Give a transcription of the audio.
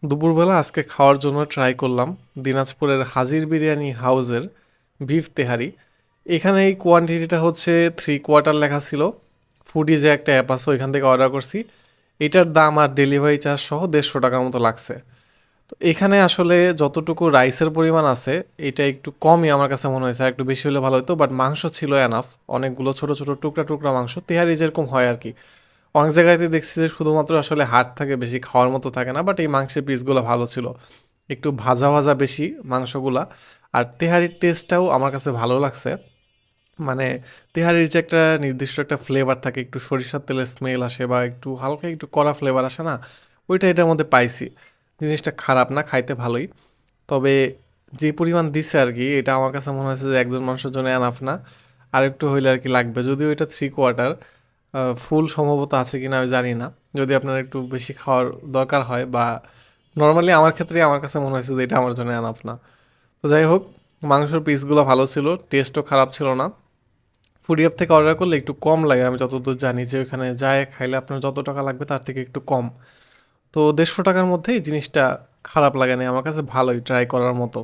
দুপুরবেলা আজকে খাওয়ার জন্য ট্রাই করলাম দিনাজপুরের হাজির বিরিয়ানি হাউসের বিফ তেহারি। এখানে এই কোয়ান্টিটিটা হচ্ছে 3/4 লেখা ছিল। ফুডিজে একটা অ্যাপ আছে, ওইখান থেকে অর্ডার করছি। এটার দাম আর ডেলিভারি চার্জ সহ 150 টাকার মতো লাগছে। তো এখানে আসলে যতটুকু রাইসের পরিমাণ আছে, এটা একটু কমই আমার কাছে মনে হয়েছে। আর একটু বেশি হলে ভালো হতো, বাট মাংস ছিল এনাফ। অনেকগুলো ছোট ছোট টুকরা টুকরা মাংস, তেহারি যেরকম হয় আর কি। অনেক জায়গাতে দেখছি যে শুধুমাত্র আসলে হাড় থাকে, বেশি খাওয়ার মতো থাকে না, বাট এই মাংসের পিসগুলো ভালো ছিল। একটু ভাজা ভাজা বেশি মাংসগুলা। আর তেহারির টেস্টটাও আমার কাছে ভালো লাগছে। মানে তেহারির যে একটা নির্দিষ্ট একটা ফ্লেভার থাকে, একটু সরিষার তেলের স্মেল আসে বা একটু হালকা একটু কড়া ফ্লেভার আসে না, ওইটা এটার মধ্যে পাইছি। জিনিসটা খারাপ না, খাইতে ভালোই। তবে যে পরিমাণ দিছে আর কি, এটা আমার কাছে মনে হয়েছে যে একজন মানুষের জন্য এনাফ না। আর একটু হইলে আর কি লাগবে, যদিও এটা 3/4। ফুল সম্ভবত আছে কিনা আমি জানি না। যদি আপনার একটু বেশি খাওয়ার দরকার হয় বা নর্মালি আমার ক্ষেত্রে আমার কাছে মনে হয়েছে যে এটা আমার জন্য এনাফ না। তো যাই হোক, মাংসের পিসগুলো ভালো ছিল, টেস্টও খারাপ ছিল না। ফুডি অ্যাপ থেকে অর্ডার করলে একটু কম লাগে, আমি যতদূর জানি যে ওইখানে যায় খাইলে আপনার যত টাকা লাগবে তার থেকে একটু কম। তো 150 টাকার মধ্যেই জিনিসটা খারাপ লাগে না আমার কাছে, ভালোই ট্রাই করার মতো।